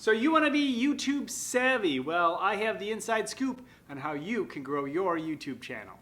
So you want to be YouTube savvy? Well, I have the inside scoop on how you can grow your YouTube channel.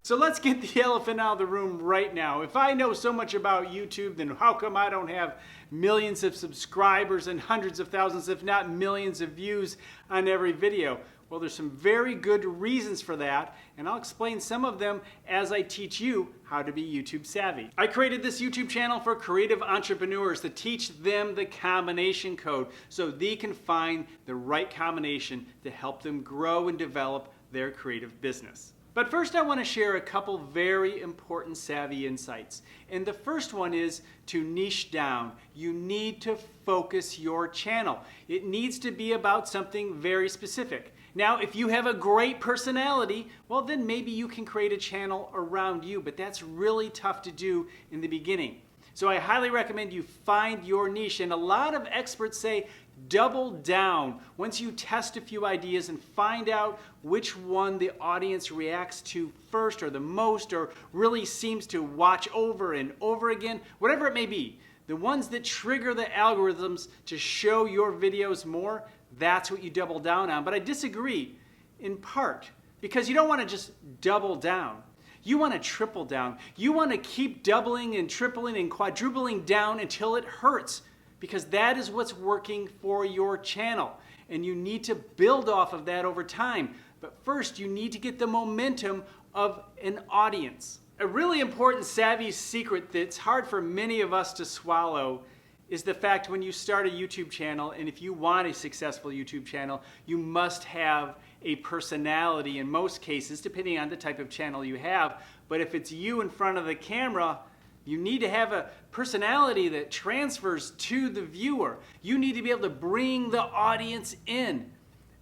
So let's get the elephant out of the room right now. If I know so much about YouTube, then how come I don't have millions of subscribers and hundreds of thousands, if not millions of views on every video? Well, there's some very good reasons for that, and I'll explain some of them as I teach you how to be YouTube savvy. I created this YouTube channel for creative entrepreneurs to teach them the combination code so they can find the right combination to help them grow and develop their creative business. But first I want to share a couple very important savvy insights. And the first one is to niche down. You need to focus your channel. It needs to be about something very specific. Now, if you have a great personality, well then maybe you can create a channel around you, but that's really tough to do in the beginning. So I highly recommend you find your niche, and a lot of experts say double down. Once you test a few ideas and find out which one the audience reacts to first or the most, or really seems to watch over and over again, whatever it may be, the ones that trigger the algorithms to show your videos more, that's what you double down on. But I disagree in part, because you don't want to just double down. You want to triple down. You want to keep doubling and tripling and quadrupling down until it hurts, because that is what's working for your channel. And you need to build off of that over time. But first, you need to get the momentum of an audience. A really important savvy secret that's hard for many of us to swallow is the fact when you start a YouTube channel, and if you want a successful YouTube channel, you must have a personality in most cases, depending on the type of channel you have. But if it's you in front of the camera, you need to have a personality that transfers to the viewer. You need to be able to bring the audience in.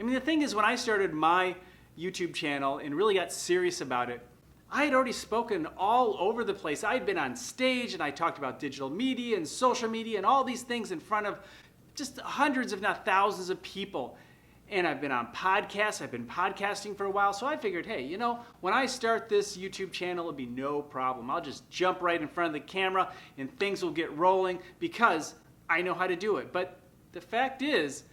I mean, the thing is, when I started my YouTube channel and really got serious about it, I had already spoken all over the place. I had been on stage and I talked about digital media and social media and all these things in front of just hundreds, if not thousands of people. And I've been on podcasts. I've been podcasting for a while. So I figured, hey, you know, when I start this YouTube channel, it'll be no problem. I'll just jump right in front of the camera and things will get rolling because I know how to do it. But the fact is,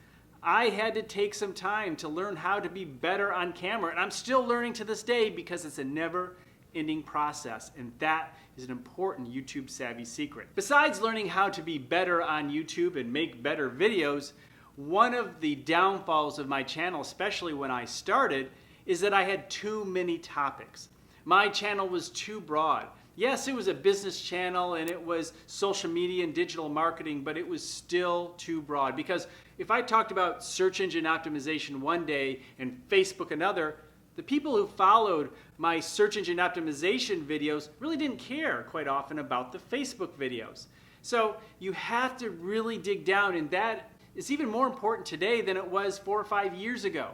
I had to take some time to learn how to be better on camera. And I'm still learning to this day because it's a never-ending process. And that is an important YouTube savvy secret. Besides learning how to be better on YouTube and make better videos, one of the downfalls of my channel, especially when I started, is that I had too many topics. My channel was too broad. Yes, it was a business channel and it was social media and digital marketing, but it was still too broad. Because if I talked about search engine optimization one day and Facebook another, the people who followed my search engine optimization videos really didn't care quite often about the Facebook videos. So you have to really dig down, and that is even more important today than it was 4 or 5 years ago.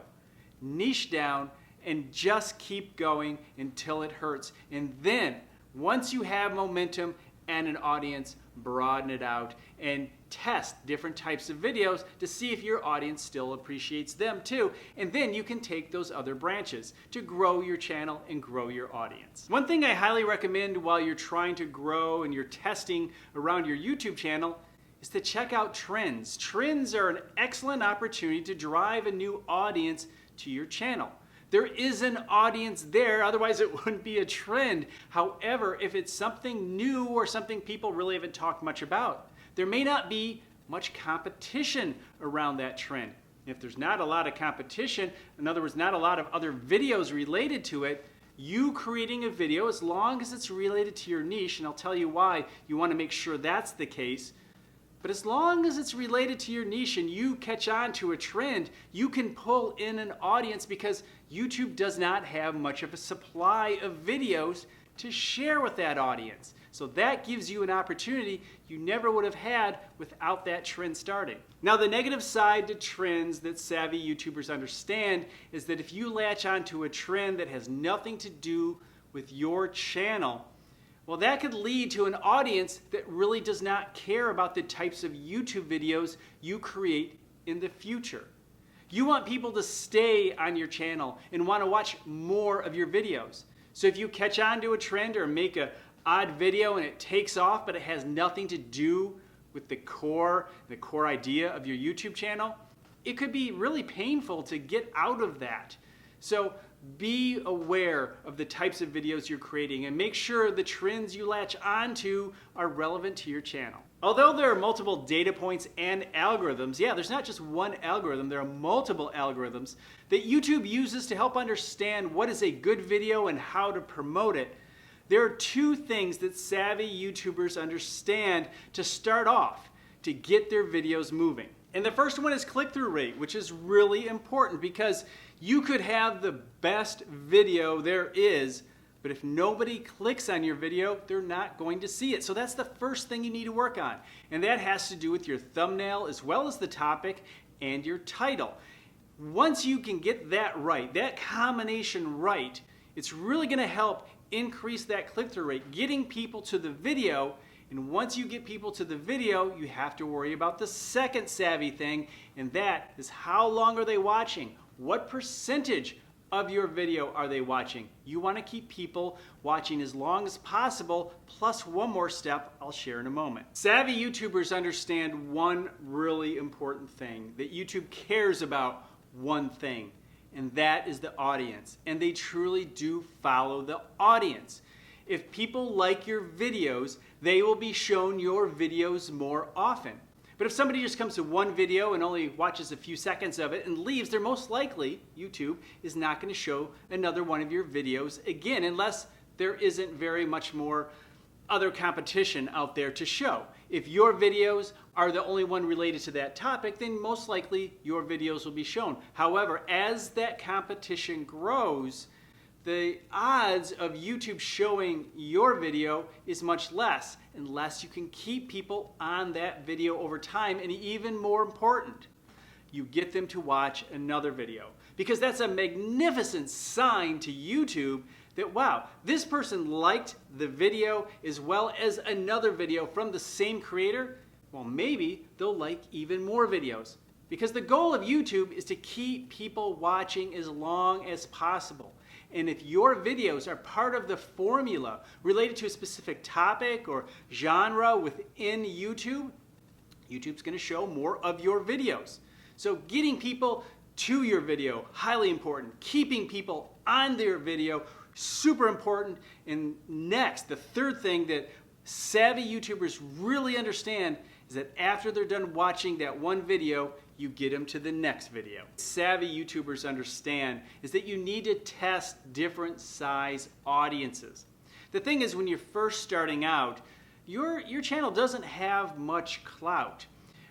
Niche down and just keep going until it hurts. And then, once you have momentum and an audience, broaden it out and test different types of videos to see if your audience still appreciates them too. And then you can take those other branches to grow your channel and grow your audience. One thing I highly recommend while you're trying to grow and you're testing around your YouTube channel is to check out trends. Trends are an excellent opportunity to drive a new audience to your channel. There is an audience there, otherwise it wouldn't be a trend. However, if it's something new or something people really haven't talked much about, there may not be much competition around that trend. If there's not a lot of competition, in other words, not a lot of other videos related to it, you creating a video, as long as it's related to your niche, and I'll tell you why you want to make sure that's the case, but as long as it's related to your niche and you catch on to a trend, you can pull in an audience because YouTube does not have much of a supply of videos to share with that audience. So that gives you an opportunity you never would have had without that trend starting. Now, the negative side to trends that savvy YouTubers understand is that if you latch onto a trend that has nothing to do with your channel, well, that could lead to an audience that really does not care about the types of YouTube videos you create in the future. You want people to stay on your channel and want to watch more of your videos. So if you catch on to a trend or make an odd video and it takes off, but it has nothing to do with the core idea of your YouTube channel, it could be really painful to get out of that. So be aware of the types of videos you're creating and make sure the trends you latch onto are relevant to your channel. Although there are multiple data points and algorithms, yeah, there's not just one algorithm, there are multiple algorithms that YouTube uses to help understand what is a good video and how to promote it. There are two things that savvy YouTubers understand to start off to get their videos moving. And the first one is click-through rate, which is really important because you could have the best video there is, but if nobody clicks on your video, they're not going to see it. So that's the first thing you need to work on. And that has to do with your thumbnail as well as the topic and your title. Once you can get that right, that combination right, it's really going to help increase that click-through rate, getting people to the video. And once you get people to the video, you have to worry about the second savvy thing, and that is how long are they watching? What percentage of your video are they watching? You want to keep people watching as long as possible, plus one more step I'll share in a moment. Savvy YouTubers understand one really important thing, that YouTube cares about one thing, and that is the audience. And they truly do follow the audience. If people like your videos, they will be shown your videos more often. But if somebody just comes to one video and only watches a few seconds of it and leaves, they're most likely, YouTube is not going to show another one of your videos again unless there isn't very much more other competition out there to show. If your videos are the only one related to that topic, then most likely your videos will be shown. However, as that competition grows, the odds of YouTube showing your video is much less unless you can keep people on that video over time, and even more important, you get them to watch another video. Because that's a magnificent sign to YouTube that, wow, this person liked the video as well as another video from the same creator. Well, maybe they'll like even more videos. Because the goal of YouTube is to keep people watching as long as possible. And if your videos are part of the formula related to a specific topic or genre within YouTube, YouTube's going to show more of your videos. So getting people to your video, highly important. Keeping people on their video, super important. And next, the third thing that savvy YouTubers really understand is that after they're done watching that one video, you get them to the next video. Savvy YouTubers understand is that you need to test different size audiences. The thing is, when you're first starting out, your channel doesn't have much clout.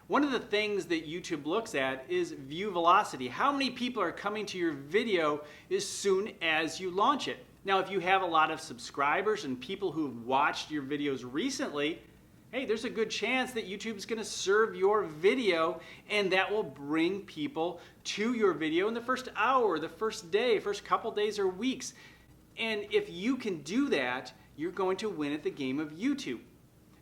One of the things that YouTube looks at is view velocity. How many people are coming to your video as soon as you launch it? Now, if you have a lot of subscribers and people who've watched your videos recently, hey, there's a good chance that YouTube's going to serve your video, and that will bring people to your video in the first hour, the first day, first couple days or weeks. And if you can do that, you're going to win at the game of YouTube.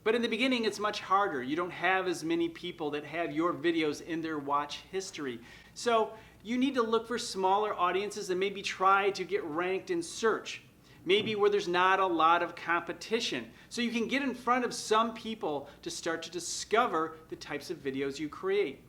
But in the beginning, it's much harder. You don't have as many people that have your videos in their watch history. So you need to look for smaller audiences and maybe try to get ranked in search. Maybe where there's not a lot of competition. So you can get in front of some people to start to discover the types of videos you create.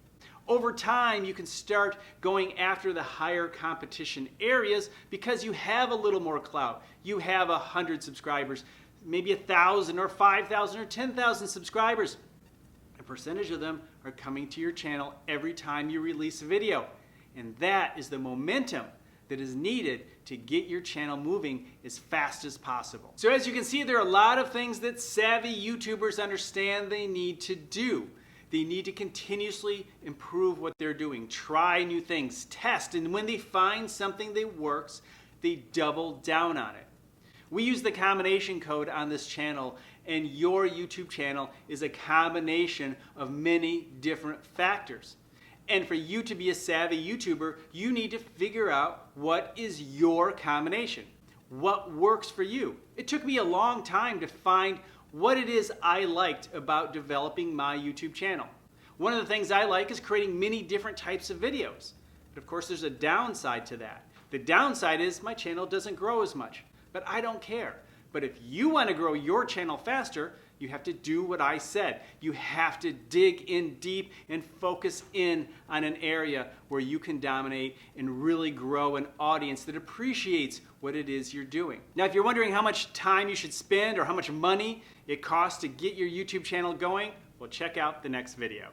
Over time, you can start going after the higher competition areas because you have a little more clout. You have 100 subscribers, maybe 1,000 or 5,000 or 10,000 subscribers. A percentage of them are coming to your channel every time you release a video. And that is the momentum that is needed to get your channel moving as fast as possible. So as you can see, there are a lot of things that savvy YouTubers understand they need to do. They need to continuously improve what they're doing, try new things, test, and when they find something that works, they double down on it. We use the combination code on this channel, and your YouTube channel is a combination of many different factors. And for you to be a savvy YouTuber, you need to figure out what is your combination. What works for you? It took me a long time to find what it is I liked about developing my YouTube channel. One of the things I like is creating many different types of videos. But of course, there's a downside to that. The downside is my channel doesn't grow as much, but I don't care. But if you want to grow your channel faster, You have to do what I said. You have to dig in deep and focus in on an area where you can dominate and really grow an audience that appreciates what it is you're doing. Now, if you're wondering how much time you should spend or how much money it costs to get your YouTube channel going, well, check out the next video.